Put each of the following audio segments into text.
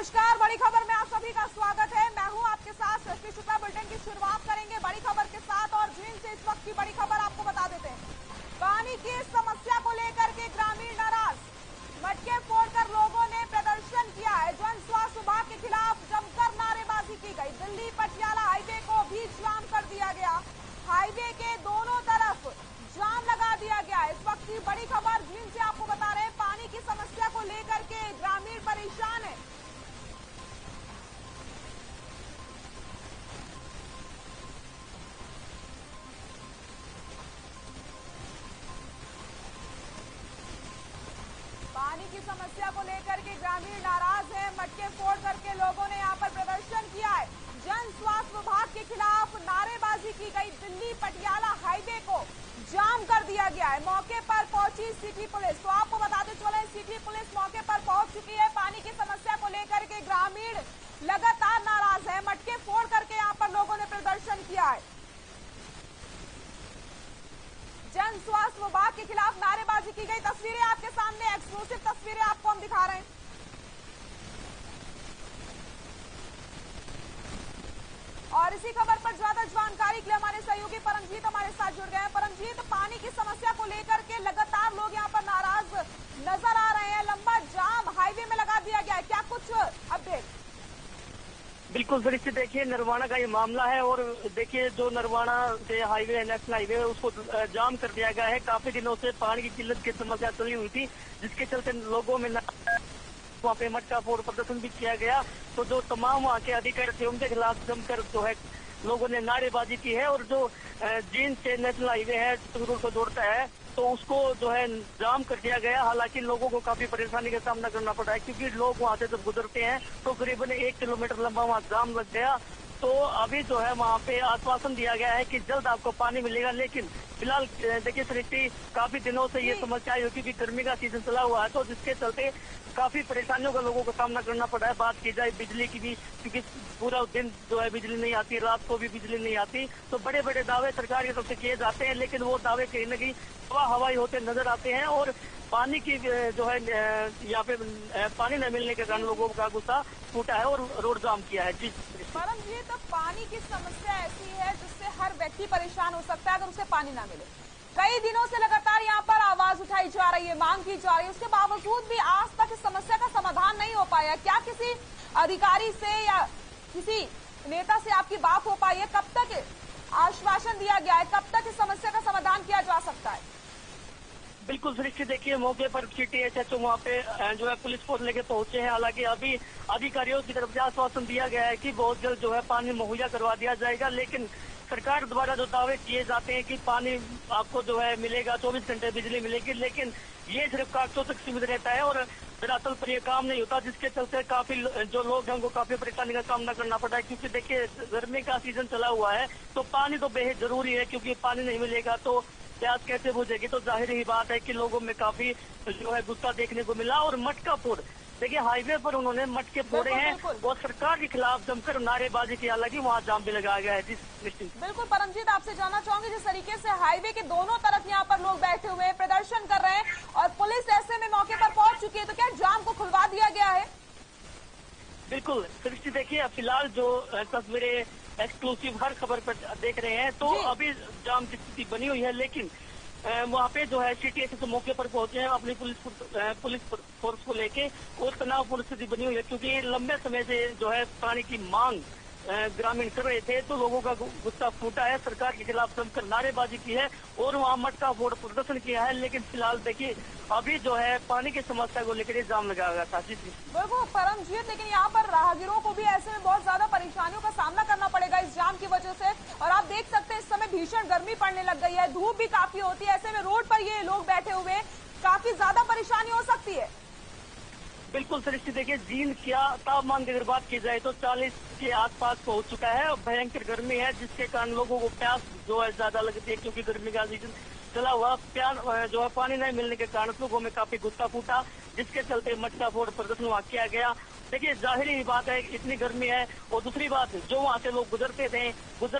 नमस्कार, बड़ी खबर में आप सभी का स्वागत है। मैं हूं आपके साथ सृष्टि शुक्ला। बुलेटिन की शुरुआत करेंगे बड़ी खबर के साथ और जींद से इस वक्त की बड़ी खबर आपको बता देते हैं। पानी की समस्या को लेकर के ग्रामीण नाराज, मटके फोड़कर लोगों ने प्रदर्शन किया है। जन स्वास्थ्य विभाग के खिलाफ जमकर नारेबाजी की गई। दिल्ली पटियाला हाईवे को भी जाम कर दिया गया। हाईवे के दोनों तरफ जाम लगा दिया गया। इस वक्त की बड़ी खबर जींद से आपको बता रहे हैं। पानी की समस्या को लेकर के ग्रामीण परेशान है। पानी की समस्या को लेकर के ग्रामीण नाराज है। मटके फोड़ करके लोगों ने यहां पर प्रदर्शन किया है। जन स्वास्थ्य विभाग के खिलाफ नारेबाजी की गई। दिल्ली पटियाला हाईवे को जाम कर दिया गया है। मौके पर पहुंची सिटी पुलिस। तो आपको बताते चले, सिटी पुलिस मौके पर पहुंच चुकी है। पानी की समस्या को लेकर के ग्रामीण लगातार नाराज है। मटके फोड़ करके यहाँ पर लोगों ने प्रदर्शन किया है। जन स्वास्थ्य विभाग के खिलाफ नारेबाजी की गई। तस्वीरें आपके सामने, एक्सक्लूसिव तस्वीरें आपको हम दिखा रहे हैं। और इसी खबर पर ज्यादा जानकारी के लिए हमारे सहयोगी परमजीत हमारे साथ जुड़ गए हैं। परमजीत, पानी की समस्या को लेकर के लगातार लोग यहाँ पर नाराज नजर आ रहे हैं। लंबा जाम हाईवे में लगा दिया गया है, क्या कुछ अपडेट? बिल्कुल दृश्य देखिए, नरवाना का ये मामला है और देखिए जो नरवाना से हाईवे नेशनल हाईवे उसको जाम कर दिया गया है। काफी दिनों से पानी की किल्लत की समस्या चली हुई थी, जिसके चलते लोगों में वहाँ पे मटका फोड़ प्रदर्शन भी किया गया। तो जो तमाम वहाँ के अधिकारी थे उनके खिलाफ जमकर जो है लोगों ने नारेबाजी की है। और जो जींद से नेशनल हाईवे है संगरूर को जोड़ता है, तो उसको जो है जाम कर दिया गया। हालांकि लोगों को काफी परेशानी का सामना करना पड़ा है, क्योंकि लोग वहाँ से जब गुजरते हैं तो करीबन 1 किलोमीटर लंबा वहाँ जाम लग गया। तो अभी जो है वहाँ पे आश्वासन दिया गया है कि जल्द आपको पानी मिलेगा, लेकिन फिलहाल देखिए सृष्टि, काफी दिनों से ये समस्या है क्योंकि गर्मी का सीजन चला हुआ है, तो जिसके चलते काफी परेशानियों का लोगों को सामना करना पड़ा है। बात की जाए बिजली की भी, क्योंकि पूरा दिन जो है बिजली नहीं आती, रात को भी बिजली नहीं आती। तो बड़े बड़े दावे सरकार की तरफ से किए जाते हैं, लेकिन वो दावे कहीं न कहीं हवाई होते नजर आते हैं। और पानी की जो है यहाँ पे पानी न मिलने के कारण लोगों का गुस्सा फूटा है और रोड जाम किया है। जी परमजीत, तो पानी की समस्या ऐसी है जिससे हर व्यक्ति परेशान हो सकता है अगर उसे पानी ना मिले। कई दिनों से लगातार यहाँ पर आवाज उठाई जा रही है, मांग की जा रही है, उसके बावजूद भी आज तक इस समस्या का समाधान नहीं हो पाया। क्या किसी अधिकारी से या किसी नेता से आपकी बात हो पाई है? कब तक आश्वासन दिया गया है, कब तक इस समस्या का समाधान किया जा सकता है? बिल्कुल दृश्य देखिए, मौके पर सिटी एसएचओ वहाँ पे जो है पुलिस फोर्स लेके पहुंचे हैं। हालांकि अभी अधिकारियों की तरफ से आश्वासन दिया गया है कि बहुत जल्द जो है पानी मुहैया करवा दिया जाएगा, लेकिन सरकार द्वारा जो दावे किए जाते हैं कि पानी आपको जो है मिलेगा, 24 घंटे बिजली मिलेगी, लेकिन ये सिर्फ कागजों तक सीमित रहता है और दरअसल पर ये काम नहीं होता, जिसके चलते काफी जो लोग हैं उनको काफी परेशानी का सामना करना पड़ा है। क्योंकि देखिए गर्मी का सीजन चला हुआ है, तो पानी तो बेहद जरूरी है, क्योंकि पानी नहीं मिलेगा तो प्यास कैसे बुझेगी। तो जाहिर ही बात है कि लोगों में काफी जो है गुस्सा देखने को मिला। और मटका फोड़, देखिए हाईवे पर उन्होंने मटके फोड़े हैं और सरकार के खिलाफ जमकर नारेबाजी की। हालांकि वहाँ जाम भी लगाया गया है। जी बिल्कुल परमजीत, आपसे जानना चाहूंगी, जिस तरीके से हाईवे के दोनों तरफ यहाँ पर लोग बैठे हुए हैं, प्रदर्शन कर रहे हैं और पुलिस ऐसे में मौके पर पहुंच चुकी है, तो क्या जाम को खुलवा दिया गया है? बिल्कुल सृष्टि, देखिए फिलहाल जो तस्वीरें एक्सक्लूसिव हर खबर पर देख रहे हैं, तो अभी जाम की स्थिति बनी हुई है, लेकिन वहाँ पे जो है सिटी एसएचओ मौके पर पहुंचे हैं अपनी पुलिस फोर्स को लेके, और तनावपूर्ण स्थिति बनी हुई है। क्योंकि लंबे समय से जो है पानी की मांग ग्रामीण कर रहे थे, तो लोगों का गुस्सा फूटा है। सरकार के खिलाफ जमकर नारेबाजी की है और वहाँ मटका फोड़ प्रदर्शन किया है, लेकिन फिलहाल देखिए अभी जो है पानी की समस्या को लेकर जाम लगाया गया था। जी बिल्कुल परमजीत, लेकिन यहाँ पर राहगीरों को भी ऐसे में बहुत ज्यादा परेशानियों का सामना करना पड़ेगा इस जाम की वजह से। और आप देख सकते हैं इस समय भीषण गर्मी पड़ने लग गई है, धूप भी काफी होती है, ऐसे में रोड पर ये लोग बैठे हुए काफी ज्यादा परेशानी हो सकती है। बिल्कुल सृष्टि, देखिए जींद क्या तापमान की अगर बात की जाए तो 40 के आसपास पहुंच चुका है। भयंकर गर्मी है, जिसके कारण लोगों को प्यास जो है ज्यादा लगती है, क्योंकि गर्मी का सीजन चला हुआ। प्यास जो है पानी नहीं मिलने के कारण लोगों में काफी गुस्सा फूटा, जिसके चलते मटका फोड़ प्रदर्शन वहाँ किया गया। देखिए जाहिर ही बात है, इतनी गर्मी है, और दूसरी बात जो वहाँ से लोग गुजर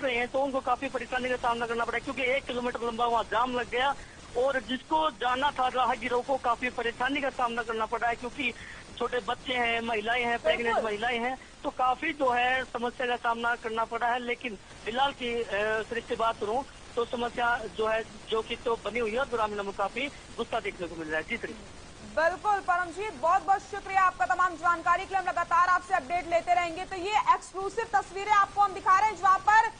रहे हैं तो उनको काफी परेशानी का सामना करना पड़ा, क्योंकि 1 किलोमीटर लंबा वहाँ जाम लग गया और जिसको जाना था राहगीरों को काफी परेशानी का सामना करना पड़ा है। क्योंकि छोटे बच्चे हैं, महिलाएं हैं, प्रेग्नेंट महिलाएं हैं, तो काफी जो है समस्या का सामना करना पड़ा है। लेकिन फिलहाल की सृष्टि बात करूं तो समस्या जो है जो कि तो बनी हुई है और ग्रामीणों में काफी गुस्सा देखने को मिल रहा है। जी सर। बिल्कुल परमजीत, बहुत बहुत शुक्रिया आपका तमाम जानकारी के लिए। हम लगातार आपसे अपडेट लेते रहेंगे। तो ये एक्सक्लूसिव तस्वीरें आपको हम दिखा रहे हैं जहां पर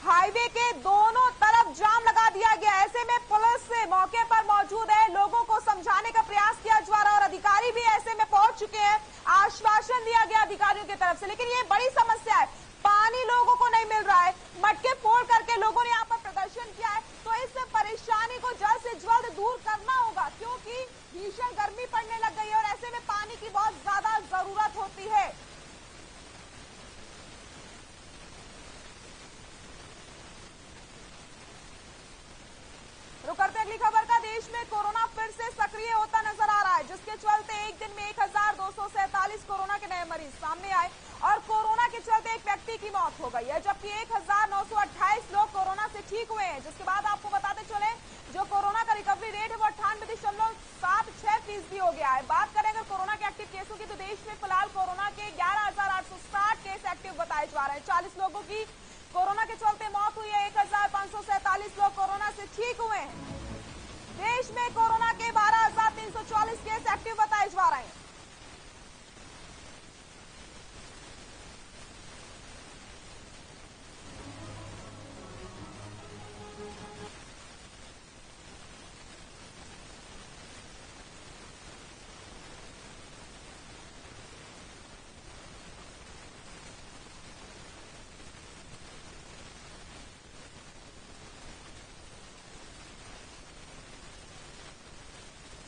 हाईवे के दोनों तरफ जाम लगा दिया गया। ऐसे में पुलिस मौके पर मौजूद है, लोगों को समझाने का प्रयास किया जा रहा है और अधिकारी भी ऐसे में पहुंच चुके हैं। आश्वासन दिया गया अधिकारियों की तरफ से, लेकिन ये बड़ी समस्या है, पानी लोगों को नहीं मिल रहा है। मटके फोड़ करके लोगों ने यहाँ पर प्रदर्शन किया है। तो इस परेशानी को जल्द से जल्द दूर करना होगा, क्योंकि भीषण गर्मी पड़ने लग गई है और ऐसे में पानी की बहुत ज्यादा जरूरत होती है। रुक करते अगली खबर का। देश में कोरोना फिर से सक्रिय होता नजर आ रहा है, जिसके चलते एक दिन में 1247 कोरोना के नए मरीज सामने आए और कोरोना के चलते एक व्यक्ति की मौत हो गई है, जबकि 1928 लोग कोरोना से ठीक हुए हैं। जिसके बाद आपको बताते चले जो कोरोना का रिकवरी रेट है वो 98.76% हो गया है। बात करें अगर कोरोना के एक्टिव केसों की, तो देश में फिलहाल कोरोना के 11,860 केस एक्टिव बताए जा रहे हैं। 40 लोगों की कोरोना के चलते मौत हुई है, 1,547 लोग कोरोना से ठीक हुए हैं। देश में कोरोना के 12,344 केस एक्टिव बताए जा रहे हैं।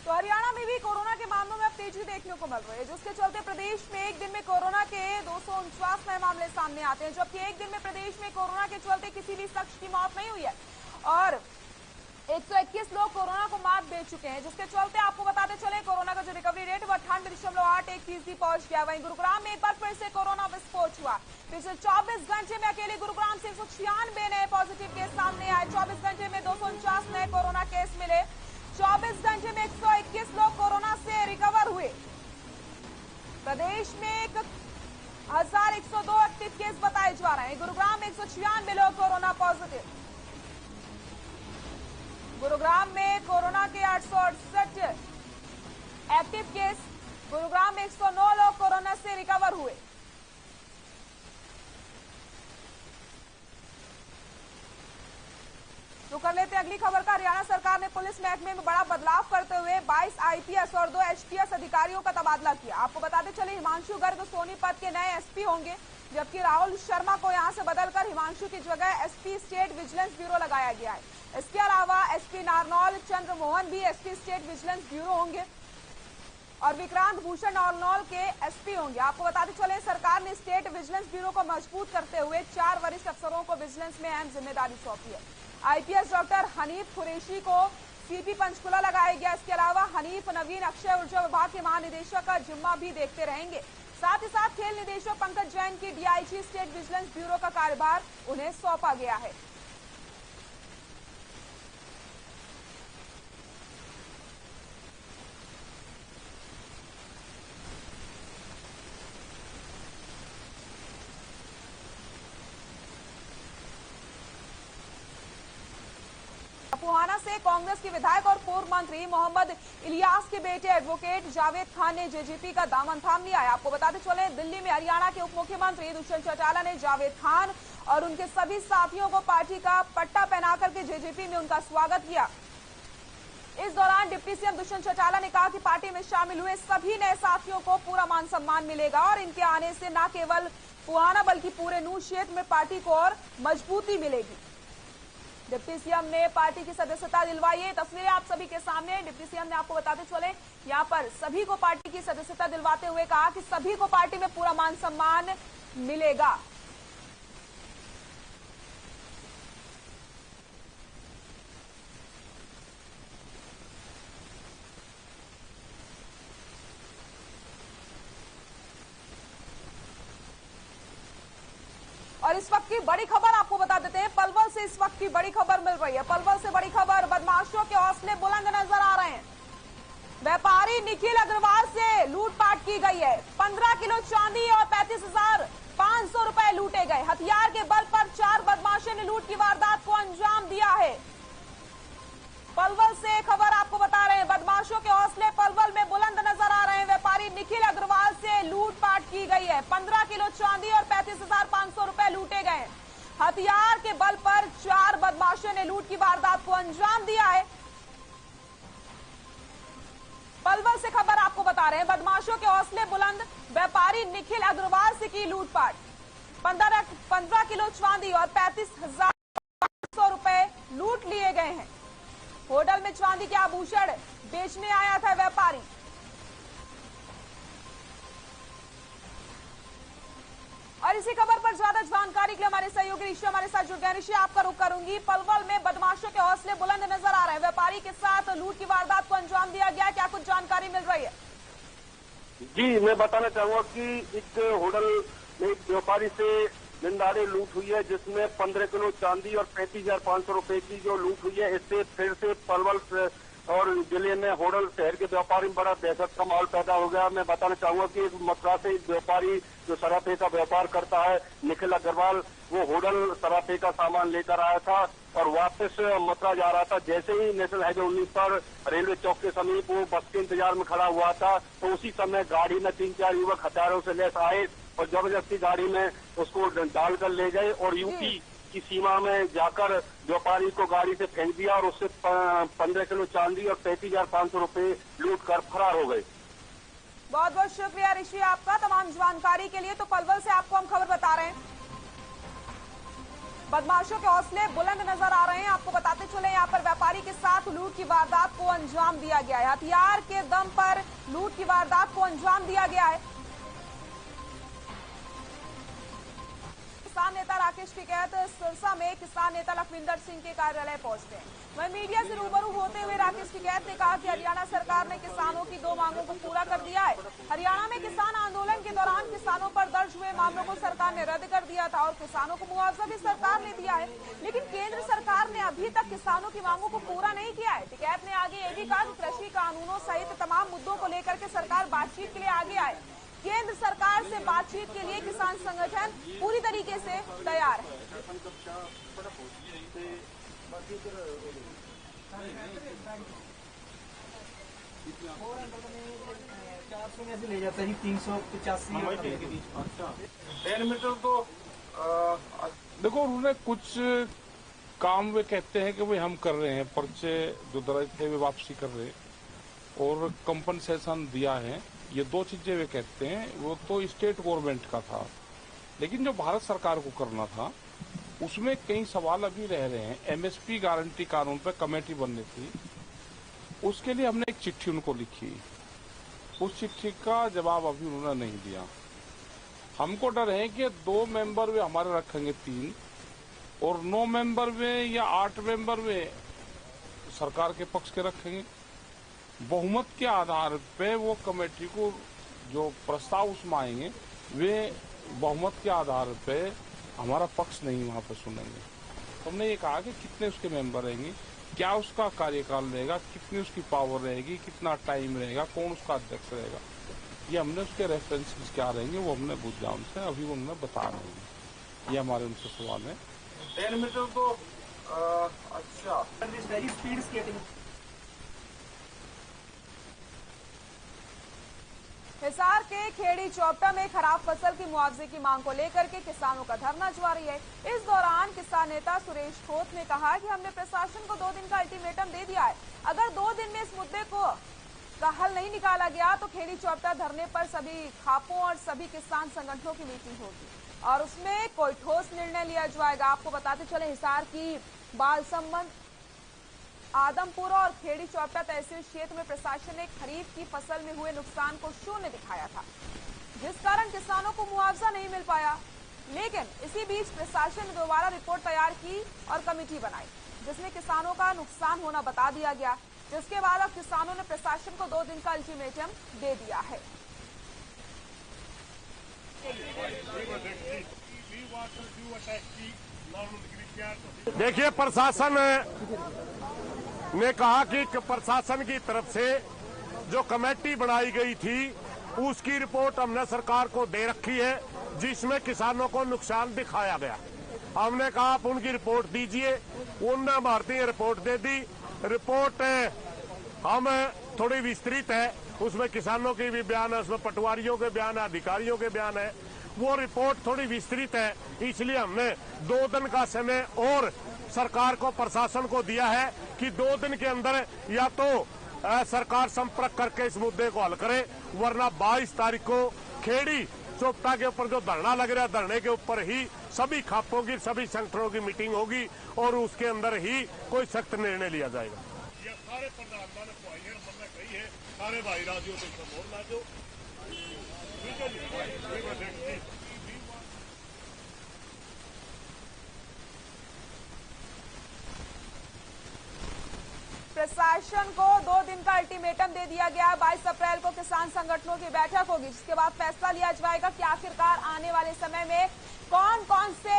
तो हरियाणा में भी कोरोना के मामलों में अब तेजी देखने को मिल रही है, जिसके चलते प्रदेश में एक दिन में कोरोना के 249 नए मामले सामने आते हैं, जबकि एक दिन में प्रदेश में कोरोना के चलते किसी भी शख्स की मौत नहीं हुई है और 121 लोग कोरोना को मात दे चुके हैं। जिसके चलते आपको बताते चले कोरोना का जो रिकवरी रेट है वो 98.81% पहुंच गया। वहीं गुरुग्राम में एक बार फिर से कोरोना विस्फोट हुआ। पिछले 24 घंटे में अकेले गुरुग्राम से 196 नए पॉजिटिव केस सामने आए। 24 घंटे में 249 नए कोरोना केस मिले। 24 घंटे में 121 लोग कोरोना से रिकवर हुए। प्रदेश में 1,102 एक्टिव केस बताए जा रहे हैं। गुरुग्राम में 196 लोग कोरोना पॉजिटिव। गुरुग्राम में कोरोना के 868 एक्टिव केस। गुरुग्राम में 109 लोग कोरोना से रिकवर हुए। तो कर लेते हैं अगली खबर का। हरियाणा सरकार ने पुलिस महकमे में बड़ा बदलाव करते हुए 22 आईपीएस और 2 एचपीएस अधिकारियों का तबादला किया। आपको बताते चले हिमांशु गर्ग सोनीपत के नए एसपी होंगे, जबकि राहुल शर्मा को यहां से बदलकर हिमांशु की जगह एसपी स्टेट विजिलेंस ब्यूरो लगाया गया है। इसके अलावा एसपी नारनौल चंद्र मोहन भी एसपी स्टेट विजिलेंस ब्यूरो होंगे और विक्रांत भूषण नारनौल के एसपी होंगे। आपको बताते चले सरकार ने स्टेट विजिलेंस ब्यूरो को मजबूत करते हुए 4 वरिष्ठ अफसरों को विजिलेंस में अहम जिम्मेदारी सौंपी है। आईपीएस डॉक्टर हनीफ कुरैशी को सीपी पंचकुला लगाया गया। इसके अलावा हनीफ नवीन अक्षय ऊर्जा विभाग के महानिदेशक का जिम्मा भी देखते रहेंगे। साथ ही साथ खेल निदेशक पंकज जैन की डीआईजी स्टेट विजिलेंस ब्यूरो का कार्यभार उन्हें सौंपा गया है। फुहाना से कांग्रेस के विधायक और पूर्व मंत्री मोहम्मद इलियास के बेटे एडवोकेट जावेद खान ने जेजेपी का दामन थाम लिया है। आपको बताते चले दिल्ली में हरियाणा के उप मुख्यमंत्री दुष्यंत चौटाला ने जावेद खान और उनके सभी साथियों को पार्टी का पट्टा पहना करके जेजेपी में उनका स्वागत किया। इस दौरान डिप्टी सीएम दुष्यंत चौटाला ने कहा कि पार्टी में शामिल हुए सभी नए साथियों को पूरा मान सम्मान मिलेगा और इनके आने से न केवल फुहाना बल्कि पूरे नूह क्षेत्र में पार्टी को और मजबूती मिलेगी। डिप्टी सीएम ने पार्टी की सदस्यता दिलवाई है। तस्वीरें आप सभी के सामने। डिप्टी सीएम ने आपको बताते चले यहाँ पर सभी को पार्टी की सदस्यता दिलवाते हुए कहा कि सभी को पार्टी में पूरा मान सम्मान मिलेगा। और इस वक्त की बड़ी खबर आपको बता देते हैं, पलवल से इस वक्त की बड़ी खबर मिल रही है। पलवल से बड़ी खबर, बदमाशों के हौसले बुलंद नजर आ रहे हैं। व्यापारी निखिल अग्रवाल से लूटपाट की गई है। 15 किलो चांदी और 35,500 रुपए लूटे गए। हथियार के बल पर 4 बदमाशों ने लूट की वारदात को अंजाम दिया है। पलवल से खबर आपको बता रहे हैं, बदमाशों के हौसले पलवल में बुलंद नजर आ रहे हैं। व्यापारी निखिल अग्रवाल से लूटपाट की गई है। 15 किलो चांदी और 35,500 रुपए लूटे गए। हथियार के बल पर 4 बदमाशों ने लूट की वारदात को अंजाम दिया है। पलवल से खबर आपको बता रहे हैं, बदमाशों के हौसले बुलंद, व्यापारी निखिल अग्रवाल से की लूटपाट। 15 किलो चांदी और 35,500 रुपए लूट लिए गए हैं। होटल में चांदी के आभूषण बेचने आया था व्यापारी। और इसी खबर पर ज्यादा जानकारी के लिए हमारे सहयोगी ऋषि हमारे साथ जुड़ गए। ऋषि, आपका रुख करूंगी। पलवल में बदमाशों के हौसले बुलंद नजर आ रहे हैं। व्यापारी के साथ लूट की वारदात को अंजाम दिया गया, क्या कुछ जानकारी मिल रही है? जी, मैं बताना चाहूंगा कि एक होटल में एक व्यापारी से दिनदाड़े लूट हुई है, जिसमें 15 किलो चांदी और 35,500 रुपए की जो लूट हुई है। इससे फिर से पलवल और जिले में होटल शहर के व्यापारी में बड़ा दहशत का माहौल पैदा हो गया। मैं बताना चाहूंगा कि मथुरा से एक व्यापारी जो सराफे का व्यापार करता है, निखिल अग्रवाल, वो होटल सराफे का सामान लेकर आया था और वापस मथुरा जा रहा था। जैसे ही नेशनल हाईवे 19 पर रेलवे चौक के समीप वो बस के इंतजार में खड़ा हुआ था, तो उसी समय गाड़ी में 3-4 युवक हथियारों से लैस आए और जबरदस्ती गाड़ी में उसको डालकर ले गए और यूपी की सीमा में जाकर व्यापारी को गाड़ी से फेंक दिया और उससे 15 किलो चांदी और 35,500 रुपए लूट कर फरार हो गए। बहुत बहुत शुक्रिया ऋषि आपका तमाम जानकारी के लिए। तो पलवल से आपको हम खबर बता रहे हैं, बदमाशों के हौसले बुलंद नजर आ रहे हैं। आपको बताते चले, यहाँ पर व्यापारी के साथ लूट की वारदात को अंजाम दिया गया है। हथियार के दम पर लूट की वारदात को अंजाम दिया गया है। किसान नेता राकेश टिकैत सिरसा में किसान नेता लखविंदर सिंह के कार्यालय पहुंचते हैं। वहीं मीडिया से रूबरू होते हुए राकेश टिकैत ने कहा कि हरियाणा सरकार ने किसानों की 2 मांगों को पूरा कर दिया है। हरियाणा में किसान आंदोलन के दौरान किसानों पर दर्ज हुए मामलों को सरकार ने रद्द कर दिया था और किसानों को मुआवजा भी सरकार ने दिया है, लेकिन केंद्र सरकार ने अभी तक किसानों की मांगों को पूरा नहीं किया है। टिकैत ने आगे ये भी कहा कि कृषि कानूनों सहित तमाम मुद्दों को लेकर के सरकार बातचीत के लिए आगे आए। केंद्र सरकार से बातचीत के लिए किसान संगठन पूरी तरीके से तैयार है। ले जाता है 385 के बीच। मीटर तो देखो, उन्होंने कुछ काम वे कहते हैं कि भाई हम कर रहे हैं, पर्चे जो दर्ज थे वे वापसी कर रहे हैं और कंपनसेशन दिया है। ये 2 चीजें वे कहते हैं। वो तो स्टेट गवर्नमेंट का था, लेकिन जो भारत सरकार को करना था उसमें कई सवाल अभी रह रहे हैं। एमएसपी गारंटी कानून पर कमेटी बननी थी, उसके लिए हमने एक चिट्ठी उनको लिखी। उस चिट्ठी का जवाब अभी उन्होंने नहीं दिया। हमको डर है कि 2 मेंबर वे हमारे रखेंगे 3 और 9 मेंबर वे या 8 मेंबर वे सरकार के पक्ष के रखेंगे। बहुमत के आधार पे वो कमेटी को जो प्रस्ताव उसमें आएंगे वे बहुमत के आधार पे हमारा पक्ष नहीं वहां पे सुनेंगे। तो हमने ये कहा कि कितने उसके मेंबर रहेंगे, क्या उसका कार्यकाल रहेगा, कितनी उसकी पावर रहेगी, कितना टाइम रहेगा, कौन उसका अध्यक्ष रहेगा, ये हमने उसके रेफरेंसेस क्या रहेंगे वो हमने पूछा उनसे। अभी वो उन्हें बता रहे हैं। ये हमारे उनसे सवाल है। 10 मीटर तो अच्छा स्पीड स्केटिंग। हिसार के खेड़ी चौपटा में खराब फसल की मुआवजे की मांग को लेकर के किसानों का धरना जारी है। इस दौरान किसान नेता सुरेश खोत ने कहा कि हमने प्रशासन को 2 दिन का अल्टीमेटम दे दिया है। अगर 2 दिन में इस मुद्दे का हल नहीं निकाला गया तो खेड़ी चौपटा धरने पर सभी खापों और सभी किसान संगठनों की मीटिंग होगी और उसमें कोई ठोस निर्णय लिया जाएगा। आपको बताते चले, हिसार की बाल संबंध आदमपुर और खेड़ी चौपटा तहसील क्षेत्र में प्रशासन ने खरीफ की फसल में हुए नुकसान को शून्य दिखाया था, जिस कारण किसानों को मुआवजा नहीं मिल पाया। लेकिन इसी बीच प्रशासन ने दोबारा रिपोर्ट तैयार की और कमेटी बनाई, जिसमें किसानों का नुकसान होना बता दिया गया, जिसके बाद अब किसानों ने प्रशासन को 2 दिन का अल्टीमेटम दे दिया है। देखिए, प्रशासन ने कहा कि प्रशासन की तरफ से जो कमेटी बनाई गई थी उसकी रिपोर्ट हमने सरकार को दे रखी है, जिसमें किसानों को नुकसान दिखाया गया। हमने कहा आप उनकी रिपोर्ट दीजिए, उनने भारतीय रिपोर्ट दे दी। रिपोर्ट हम थोड़ी विस्तृत है, उसमें किसानों के भी बयान है, उसमें पटवारियों के बयान है, अधिकारियों के बयान है। वो रिपोर्ट थोड़ी विस्तृत है, इसलिए हमने 2 दिन का समय और सरकार को, प्रशासन को दिया है कि 2 दिन के अंदर या तो सरकार संपर्क करके इस मुद्दे को हल करे, वरना 22 तारीख को खेड़ी चौपटा के ऊपर जो धरना लग रहा है, धरने के ऊपर ही सभी खापों की, सभी संगठनों की मीटिंग होगी और उसके अंदर ही कोई सख्त निर्णय लिया जाएगा। ये सारे प्रधानमंत्री को आई है, हमने कही है सारे भाई राज्यों से सपोर्ट ला दो। ठीक है जी। प्रशासन को 2 दिन का अल्टीमेटम दे दिया गया। 22 अप्रैल को किसान संगठनों की बैठक होगी, जिसके बाद फैसला लिया जाएगा कि आखिरकार आने वाले समय में कौन कौन से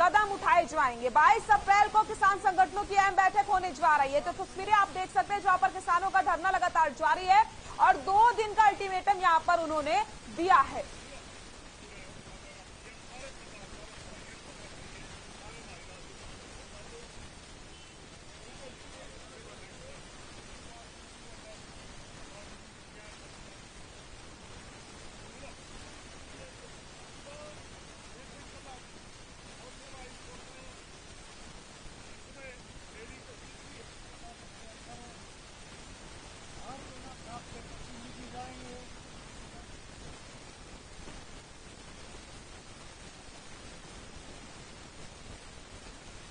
कदम उठाए जाएंगे। 22 अप्रैल को किसान संगठनों की अहम बैठक होने जा रही है। तो तस्वीरें आप देख सकते हैं जहां पर किसानों का धरना लगातार जारी है और 2 दिन का अल्टीमेटम यहां पर उन्होंने दिया है।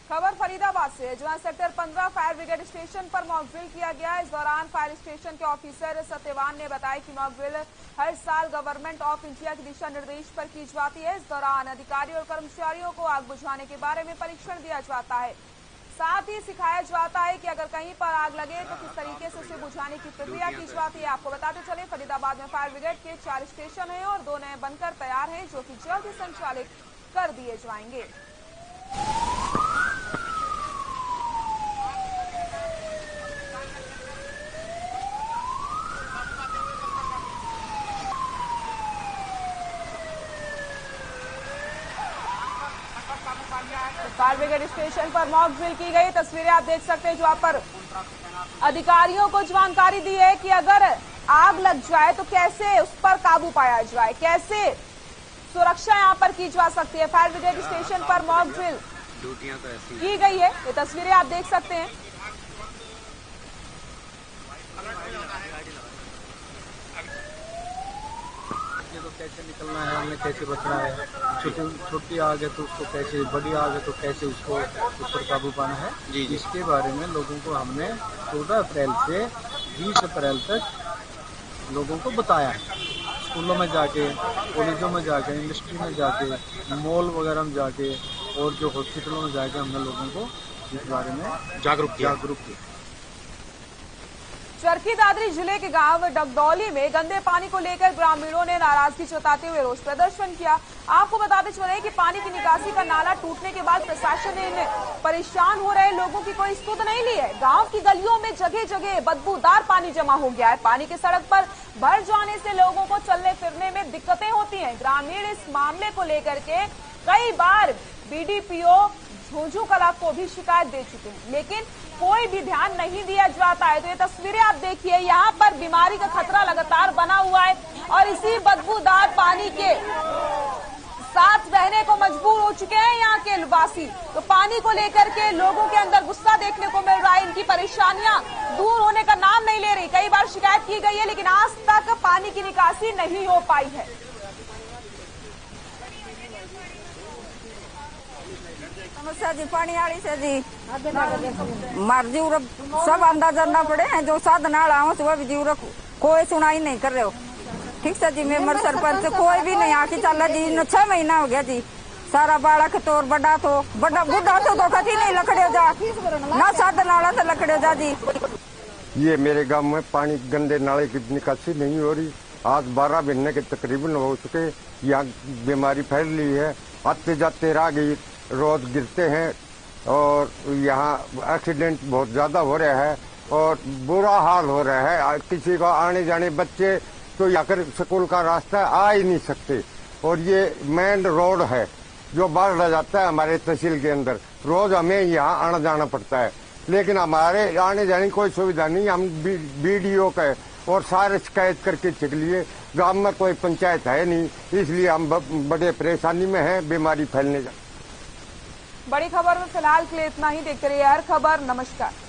खबर फरीदाबाद से है, जहां सेक्टर 15 फायर ब्रिगेड स्टेशन पर मॉक ड्रिल किया गया। इस दौरान फायर स्टेशन के ऑफिसर सत्यवान ने बताया कि मॉक ड्रिल हर साल गवर्नमेंट ऑफ इंडिया के दिशा निर्देश पर की जाती है। इस दौरान अधिकारियों और कर्मचारियों को आग बुझाने के बारे में परीक्षण दिया जाता है। साथ ही सिखाया जाता है कि अगर कहीं पर आग लगे तो किस तरीके से उसे बुझाने की प्रक्रिया की जाती है। आपको बताते चले, फरीदाबाद में फायर ब्रिगेड के 4 स्टेशन हैं और 2 नए बनकर तैयार हैं, जो कि जल्द ही संचालित कर दिए जाएंगे। फायर ब्रिगेड स्टेशन पर मॉक ड्रिल की गई। तस्वीरें आप देख सकते हैं, जहां पर अधिकारियों को जानकारी दी है कि अगर आग लग जाए तो कैसे उस पर काबू पाया जाए, कैसे सुरक्षा यहां पर की जा सकती है। फायर ब्रिगेड स्टेशन पर मॉक ड्रिल की गई है। ये तस्वीरें आप देख सकते हैं। तो कैसे निकलना है, हमें कैसे बचना है, छोटी आग है तो उसको कैसे, बड़ी आग है तो कैसे उसको उस पर काबू पाना है, इसके बारे में लोगों को हमने 14 अप्रैल से 20 अप्रैल तक लोगों को बताया है। स्कूलों में जाके, कॉलेजों में जाके, इंडस्ट्री में जाके, मॉल वगैरह में जाके और जो हॉस्पिटलों में जाके हमने लोगों को इस बारे में जागरूक किया। चरखी दादरी जिले के गांव डगडौली में गंदे पानी को लेकर ग्रामीणों ने नाराजगी जताते हुए रोष प्रदर्शन किया। आपको बताते चले कि पानी की निकासी का नाला टूटने के बाद प्रशासन ने परेशान हो रहे लोगों की कोई सुध नहीं ली है। गांव की गलियों में जगह जगह बदबूदार पानी जमा हो गया है। पानी के सड़क पर भर जाने से लोगों को चलने फिरने में दिक्कतें होती हैं। ग्रामीण इस मामले को लेकर के कई बार बीडीपीओ झुंझू कला को भी शिकायत दे चुके हैं, लेकिन कोई भी ध्यान नहीं दिया जाता है। तो ये तस्वीरें आप देखिए, यहाँ पर बीमारी का खतरा लगातार बना हुआ है और इसी बदबूदार पानी के साथ रहने को मजबूर हो चुके हैं यहाँ के निवासी। तो पानी को लेकर के लोगों के अंदर गुस्सा देखने को मिल रहा है। इनकी परेशानियां दूर होने का नाम नहीं ले रही। कई बार शिकायत की गई है, लेकिन आज तक पानी की निकासी नहीं हो पाई है। समस्या जी पानी वाली से जी मार जीव सब अंदाजा ना पड़े हैं। जो साधन वह भी जीव कोई सुनाई नहीं कर रहे हो। ठीक से जी, मेंबर सरपंच कोई भी नहीं आके चला जी। 6 महीना हो गया जी। सारा बालक तो बड़ा तो बड़ा बुढ़ा तो कभी नहीं लकड़े जा ना साधन वाला तो लकड़े जा जी। ये मेरे गांव में पानी गंदे नाले की निकासी नहीं हो रही। आज 12 महीने के तकरीबन हो चुके। यहाँ बीमारी फैल रही है। आते जाते राहगीर रोज गिरते हैं और यहाँ एक्सीडेंट बहुत ज्यादा हो रहा है। और बुरा हाल हो रहा है। किसी को आने जाने बच्चे तो यहाँ स्कूल का रास्ता आ ही नहीं सकते। और ये मेन रोड है जो बाढ़ जाता है हमारे तहसील के अंदर, रोज हमें यहाँ आना जाना पड़ता है, लेकिन हमारे आने जाने की कोई सुविधा नहीं। हम BDO का और सारे शिकायत करके चल लिए, गांव में कोई पंचायत है नहीं, इसलिए हम बड़े परेशानी में हैं, बीमारी फैलने जा। बड़ी खबर में फिलहाल के लिए इतना ही। देखते रहिए हर खबर। नमस्कार।